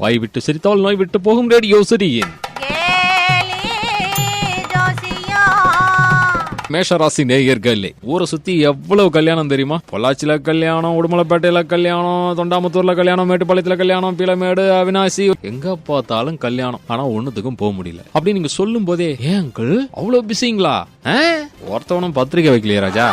வாய் விட்டு சிரித்தால் நோய் விட்டு போகும் ரேடியோ சிரியின் மேஷராசி நேயர்களே, ஊரை சுத்தி எவ்வளவு கல்யாணம் தெரியுமா? பொள்ளாச்சியில கல்யாணம், உடுமலைப்பேட்டையில கல்யாணம், தொண்டாமுத்தூர்ல கல்யாணம், மேட்டுப்பாளையத்துல கல்யாணம், பீலமேடு, அவினாசி, எங்க பார்த்தாலும் கல்யாணம். ஆனா ஒண்ணுத்துக்கும் போக முடியல. அப்படி நீங்க சொல்லும் போதே, ஏன் அங்கிள் அவ்வளவு பிஸிங்களா? ஒருத்தவனும் பத்திரிக்கை வைக்கலையா ராஜா?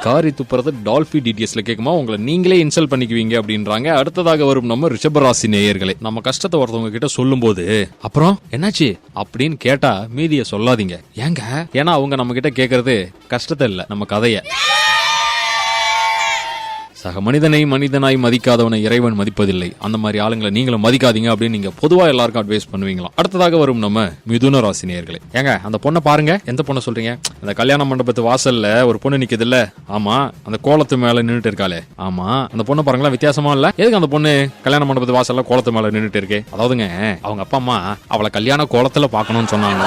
காரி துப்புறது டால்பி டிடிஎஸ்ல கேக்குமா, உங்களை நீங்களே இன்சல்ட் பண்ணிக்குவீங்க அப்படின்றாங்க. அடுத்ததாக வரும் நம்ம ரிஷபராசி நேயர்களே, நம்ம கஷ்டத்தை ஒருத்தவங்க கிட்ட சொல்லும் போது அப்புறம் என்னாச்சு அப்படின்னு கேட்டா மீதிய சொல்லாதீங்க. ஏங்க? ஏன்னா அவங்க நம்ம கிட்ட கேக்குறது கஷ்டத்தை இல்ல, நம்ம கதைய. சக மனிதனை மனிதனாய் மதிக்காதவனை இறைவன் மதிப்பதில்லை. அந்த மாதிரி ஆளுங்களை நீங்களும் மதிக்காதீங்க அப்படின்னு நீங்க பொதுவா எல்லாருக்கும் அட்வைஸ் பண்ணுவீங்களா? அடுத்ததாக வரும் நம்ம மிதுன ராசி நேயர்களே, ஏங்க அந்த பொண்ணை பாருங்க. எந்த பொண்ணை சொல்றீங்க? அந்த கல்யாண மண்டபத்து வாசல்ல ஒரு பொண்ணு நிக்குது இல்ல? ஆமா. அந்த கோலத்து மேல நின்னுட்டு இருக்காளே? ஆமா. அந்த பொண்ணை பாருங்களா, வித்தியாசமா இல்ல? எதுக்கு அந்த பொண்ணு கல்யாண மண்டபத்து வாசல்ல கோலத்து மேல நின்னுட்டு இருக்கு? அதாவதுங்க, அவங்க அப்பா அம்மா அவளை கல்யாண கோலத்துல பாக்கணும்னு சொன்னாங்க.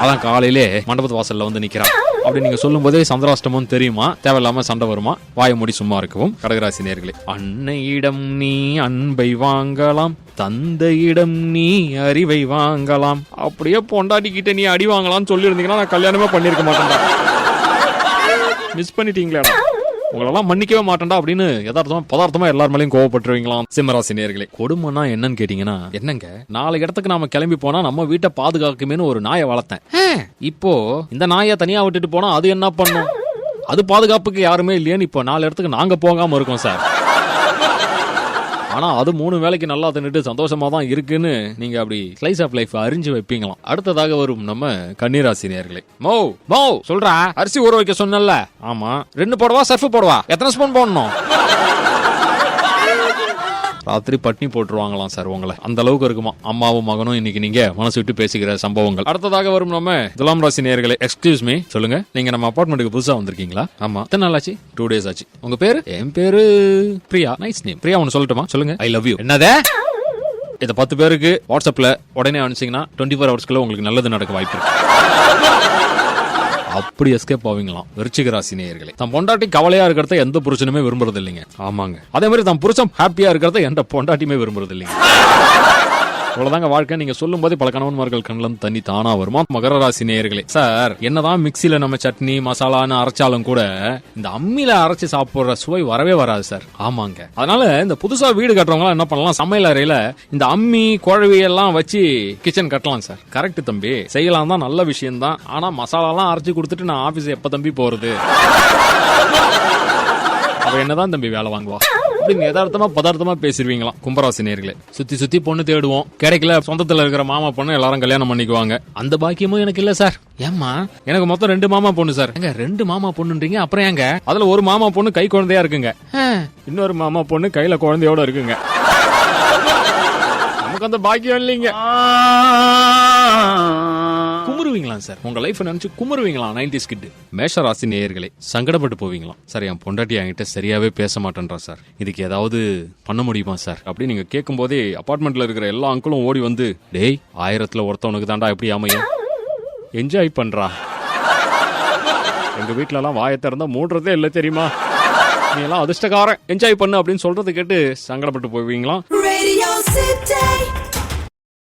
அதான் காலையிலே மண்டபத்து வாசல்ல வந்து நிக்கிறான். அப்படி நீங்க சொல்லும் போதே சந்திராஷ்டமும் தெரியுமா? தேவையில்லாம சண்டை வருமா? வாய மூடி சும்மா இருக்கவும். கடகராசி நேயர்களே, அன்னையிடம் நீ அன்பை வாங்கலாம், தந்தையிடம் நீ அறிவை வாங்கலாம். அப்படியே பொண்டாட்டிக்கிட்ட நீ அடி வாங்கலாம்னு சொல்லி இருந்தீங்கன்னா நான் கல்யாணமே பண்ணிருக்க மாட்டேன்டா. மிஸ் பண்ணிட்டீங்களேடா. உங்களெல்லாம் மன்னிக்கவே மாட்டேன்டா அப்படின்னு பதார்த்தமா எல்லார் மேலயும் கோவப்பட்டுருவீங்களாம். சிம்மராசி நேயர்களே, கொடுமைனா என்னன்னு கேட்டீங்கன்னா, என்னங்க, 4 இடத்துக்கு நாம கிளம்பி போனா நம்ம வீட்டை பாதுகாக்குமேனு ஒரு நாயை வளர்த்தேன். இப்போ இந்த நாயை தனியா விட்டுட்டு போனா அது என்ன பண்ணும்? அது பாதுகாப்புக்கு யாருமே இல்லையேன்னு இப்போ 4 இடத்துக்கு நாங்க போகாம இருக்கோம் சார். ஆனா அது 3 வேளைக்கு நல்லா தின்னுட்டு சந்தோஷமா தான் இருக்குன்னு நீங்க அப்படி ஸ்லைஸ் ஆஃப் லைஃப் அறிஞ்சு வைப்பீங்களாம். அடுத்ததாக வரும் நம்ம கன்னிராசி நேயர்களே, மோ சொல்றா, அரிசி ஊற வைக்க சொன்னல? ஆமா. 2 போடவா சர்ஃப் போடவா? எத்தனை ஸ்பூன் போடணும்? ராத்திரி பட்னி போட்டுருவாங்களாம் சார் உங்களை. அந்த அளவுக்கு இருக்குமா அம்மாவும் மகனும் இன்னைக்கு நீங்க மனசு விட்டு பேசிக்கிற சம்பவங்கள். அடுத்ததாக வரும் நம்ம துலாம் ராசி நேயர்களே, எக்ஸ்கியூஸ் மீ, சொல்லுங்க, நீங்க நம்ம அபார்ட்மெண்ட்டுக்கு புதுசா வந்திருக்கீங்களா? ஆமா. எத்தனை நாள் ஆச்சு? 2 days ஆச்சு. உங்க பேரு? என் பேரு பிரியா. Nice name. பிரியா ஒன்னு சொல்லட்டுமா? சொல்லுங்க. I love you. என்னதே? இதை 10 பேருக்கு வாட்ஸ்அப்ல உடனே அனுப்பிச்சீங்கன்னா 24 ஹவர்ஸ்க்குள்ள உங்களுக்கு நல்லது நடக்க வாய்ப்பு இருக்கு. அப்படி எஸ்கேப் ஆவீங்களாம். விருச்சிக ராசி நேயர்களே, தம் பொண்டாட்டி கவலையா இருக்கிறத எந்த புருஷனுமே விரும்புறது இல்லைங்க. ஆமாங்க. அதே மாதிரி தம் புருஷன் ஹாப்பியா இருக்கிறத எந்த பொண்டாட்டியுமே விரும்புறது இல்லைங்க. அவ்வளவுதாங்க வாழ்க்கை. நீங்க சொல்லும் போதே பல கணவன்மார்கள் கண்ணிலும் தண்ணி தானா வருமா. மகர ராசி நேயர்களே, சார் என்னதான் மிக்சில நம்ம சட்னி மசாலான்னு அரைச்சாலும் கூட இந்த அம்மியில அரைச்சு சாப்பிடுற சுவை வரவே வராது சார். ஆமாங்க. அதனால இந்த புதுசா வீடு கட்டுறவங்க என்ன பண்ணலாம், சமையல் அறையில இந்த அம்மி குழவி எல்லாம் வச்சு கிச்சன் கட்டலாம் சார். கரெக்ட் தம்பி, செய்யலாம் தான், நல்ல விஷயம் தான். ஆனா மசாலாலாம் அரைச்சு கொடுத்துட்டு நான் ஆபீஸ் எப்ப தம்பி போறது? அவ என்னதான் தம்பி வேலை வாங்குவா அப்படின்னு யதார்த்தமா பதார்த்தமா பேசிருவீங்களாம். கும்பராசி நேயர்களே, சுத்தி பொண்ணு தேடுவோம், கிடைக்கல, சொந்தத்துல இருக்கிற மாமா பொண்ணு எல்லாரும் கல்யாணம் பண்ணிக்குவாங்க. அந்த பாக்கியமும் எனக்கு இல்ல சார். ஏம்மா, எனக்கு மொத்தம் 2 மாமா பொண்ணு சார். எங்க 2 மாமா பொண்ணுன்றீங்க? அப்புறம் ஏங்க அதுல ஒரு மாமா பொண்ணு கை குழந்தையா இருக்குங்க, இன்னொரு மாமா பொண்ணு கையில குழந்தையோட இருக்குங்க. நமக்கு அந்த பாக்கியம் இல்லைங்க. குமுறுவீங்களா சார்? உங்க லைஃப் நினைச்சு குமுறுவீங்களா 90s கிட்? மேஷராசி நேயர்களே, சங்கடப்பட்டு போவீங்களா சார்? என் பொண்டாட்டி என்கிட்ட சரியாவே பேச மாட்டேன்றா சார், இதுக்கு ஏதாவது பண்ண முடியுமா சார் அப்படி நீங்க கேட்கும் போதே அபார்ட்மெண்ட்ல இருக்கிற எல்லா அங்கிளும் ஓடி வந்து, டேய் 1000ல் ஒருத்தவனுக்கு தாண்டா எப்படி அமையும், என்ஜாய் பண்றா. எங்க வீட்டுல எல்லாம் வாயை திறந்தா மூடுறதே இல்ல தெரியுமா, நீ எல்லாம் அதிர்ஷ்டக்காரன், என்ஜாய் பண்ணு அப்படின்னு சொல்றது கேட்டு சங்கடப்பட்டு போவீங்களா?